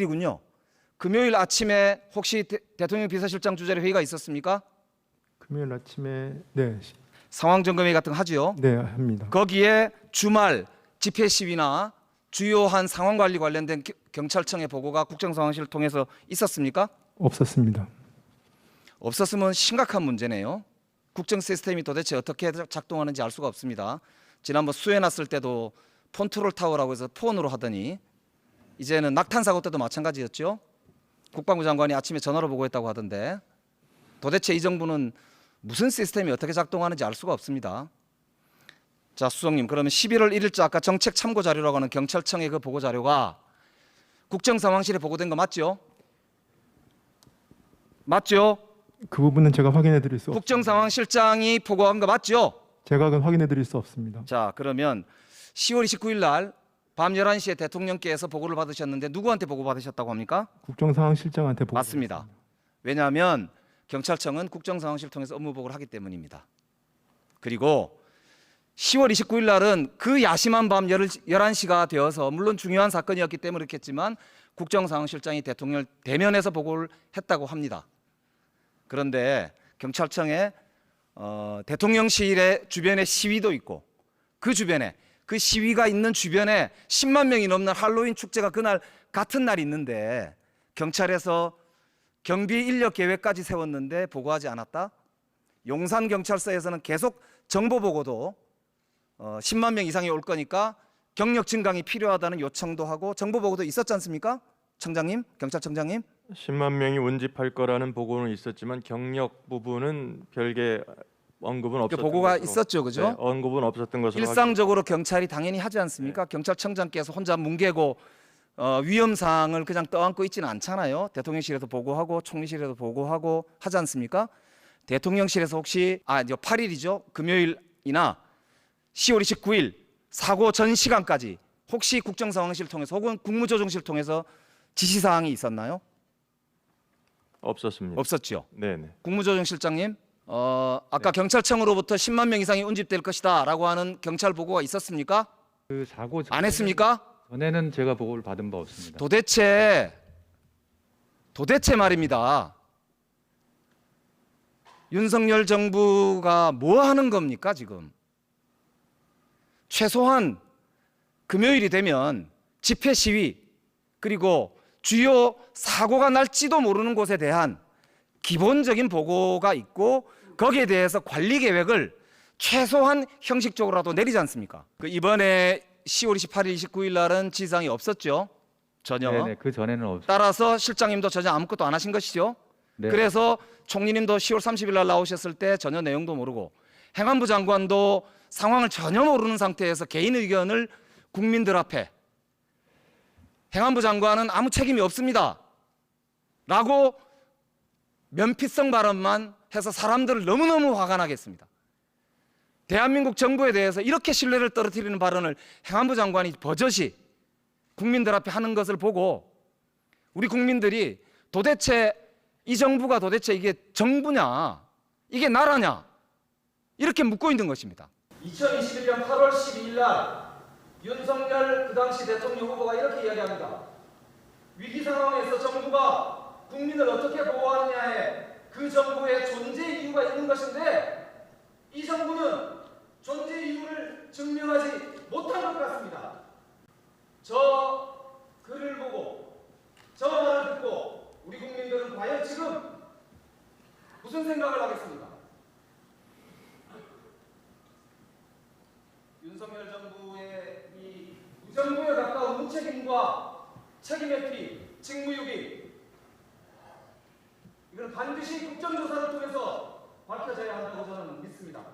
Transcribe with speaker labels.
Speaker 1: 이군요. 금요일 아침에 혹시 대통령 비서실장 주재로 회의가 있었습니까?
Speaker 2: 금요일 아침에 네,
Speaker 1: 상황 점검회 같은 거 하지요.
Speaker 2: 네 합니다.
Speaker 1: 거기에 주말 집회 시위나 주요한 상황 관리 관련된 경찰청의 보고가 국정상황실을 통해서 있었습니까?
Speaker 2: 없었습니다.
Speaker 1: 없었으면 심각한 문제네요. 국정 시스템이 도대체 어떻게 작동하는지 알 수가 없습니다. 지난번 수해났을 때도 폰트롤 타워라고 해서 폰으로 하더니 이제는 낙탄 사고 때도 마찬가지였죠. 국방부 장관이 아침에 전화로 보고했다고 하던데 도대체 이 정부는 무슨 시스템이 어떻게 작동하는지 알 수가 없습니다. 자, 수석님, 그러면 11월 1일자 아까 정책 참고 자료라고 하는 경찰청의 그 보고 자료가 국정상황실에 보고된 거 맞죠? 맞죠?
Speaker 2: 그 부분은 제가 확인해 드릴 수 없습니다.
Speaker 1: 국정상황실장이 보고한 거 맞죠?
Speaker 2: 제가 그건 확인해 드릴 수 없습니다.
Speaker 1: 자, 그러면 10월 29일 날 밤 11시에 대통령께서 보고를 받으셨는데 누구한테 보고 받으셨다고 합니까?
Speaker 2: 국정상황실장한테 보고
Speaker 1: 맞습니다. 왜냐하면 경찰청은 국정상황실 통해서 업무 보고를 하기 때문입니다. 그리고 10월 29일 날은 그 야심한 밤 11시가 되어서 물론 중요한 사건이었기 때문에 그렇겠지만 국정상황실장이 대통령을 대면해서 보고를 했다고 합니다. 그런데 경찰청에 대통령실의 주변에 시위도 있고 그 주변에 그 시위가 있는 주변에 10만 명이 넘는 할로윈 축제가 그날 같은 날 있는데 경찰에서 경비 인력 계획까지 세웠는데 보고하지 않았다? 용산경찰서에서는 계속 정보 보고도 10만 명 이상이 올 거니까 경력 증강이 필요하다는 요청도 하고 정보 보고도 있었지 않습니까? 청장님, 경찰청장님?
Speaker 3: 10만 명이 운집할 거라는 보고는 있었지만 경력 부분은 별개 언급은 없었던
Speaker 1: 보고가
Speaker 3: 것으로,
Speaker 1: 있었죠, 그죠?
Speaker 3: 네, 언급은 없었던 것으로
Speaker 1: 일상적으로 경찰이 당연히 하지 않습니까? 경찰청장께서 혼자 뭉개고 위험사항을 그냥 떠안고 있지는 않잖아요. 대통령실에서 보고하고 총리실에서 보고하고 하지 않습니까? 대통령실에서 혹시 8일이죠. 금요일이나 10월 29일 사고 전 시간까지 혹시 국정상황실 통해서 혹은 국무조정실 통해서 지시사항이 있었나요?
Speaker 3: 없었습니다.
Speaker 1: 없었죠.
Speaker 3: 네네.
Speaker 1: 국무조정실장님, 아까 경찰청으로부터 10만 명 이상이 운집될 것이다라고 하는 경찰 보고가 있었습니까?
Speaker 4: 그 사고
Speaker 1: 안 했습니까?
Speaker 4: 전에는 제가 보고를 받은 바 없습니다.
Speaker 1: 도대체 말입니다. 윤석열 정부가 뭐 하는 겁니까 지금? 최소한 금요일이 되면 집회 시위 그리고 주요 사고가 날지도 모르는 곳에 대한 기본적인 보고가 있고 거기에 대해서 관리 계획을 최소한 형식적으로라도 내리지 않습니까? 이번에 10월 28일, 29일 날은 지시사항이 없었죠. 전혀.
Speaker 4: 네네, 그 전에는 없.
Speaker 1: 따라서 실장님도 전혀 아무것도 안 하신 것이죠.
Speaker 4: 네.
Speaker 1: 그래서 총리님도 10월 30일 날 나오셨을 때 전혀 내용도 모르고 행안부 장관도 상황을 전혀 모르는 상태에서 개인 의견을 국민들 앞에 행안부 장관은 아무 책임이 없습니다 라고 면피성 발언만 해서 사람들을 너무너무 화가 나겠습니다. 대한민국 정부에 대해서 이렇게 신뢰를 떨어뜨리는 발언을 행안부 장관이 버젓이 국민들 앞에 하는 것을 보고 우리 국민들이 도대체 이 정부가 도대체 이게 정부냐 이게 나라냐 이렇게 묻고 있는 것입니다. 2021년 8월 12일 날 윤석열 그 당시 대통령 후보가 이렇게 이야기합니다. 위기 상황에서 정부가 국민을 어떻게 보호하느냐에 그 정부의 존재 이유가 있는 것인데 이 정부는 존재 이유를 증명하지 못한 것 같습니다. 저 글을 보고 저 말을 듣고 우리 국민들은 과연 지금 무슨 생각을 하겠습니까? 윤석열 정부의 이 무정부에 가까운 무책임과 책임회피, 직무유기 이건 반드시 국정조사를 통해서 밝혀져야 한다고 저는 믿습니다.